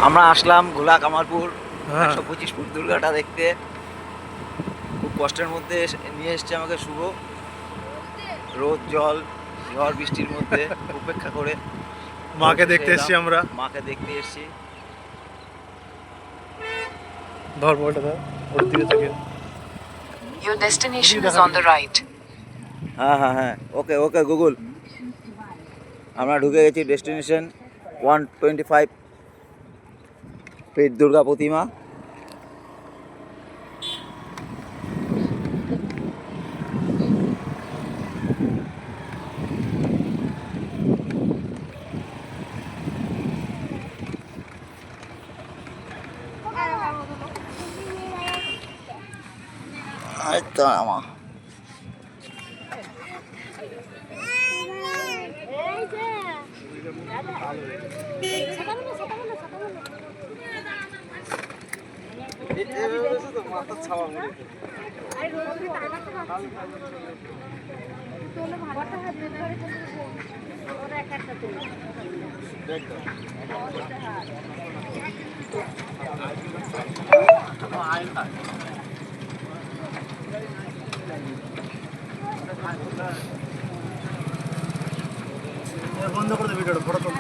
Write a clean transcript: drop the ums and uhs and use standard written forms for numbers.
আমরা আসলাম ঘোলা কামালপুর হ্যাঁ 125 ফুট দুর্গাটা দেখতে। খুব কষ্টের মধ্যে নিয়ে এসছে আমাকে শুভ, রোদ জল ঝড় বৃষ্টির মধ্যে উপেক্ষা করে মাকে অবশেষে দেখতে এলাম। এসেছি আমরা। মাকে দেখতে এসেছি। ধর বলটা ধর, ওর দিকে থেকে। Your destination is on the right. হ্যাঁ হ্যাঁ হ্যাঁ, ওকে ওকে গুগল। আমরা ঢুকে গেছি ডেস্টিনেশন 125 ফিট দুর্গা প্রতিমা। এই তো আমার বন্ধ করে দে ভিডিওটা, ফটো তুল।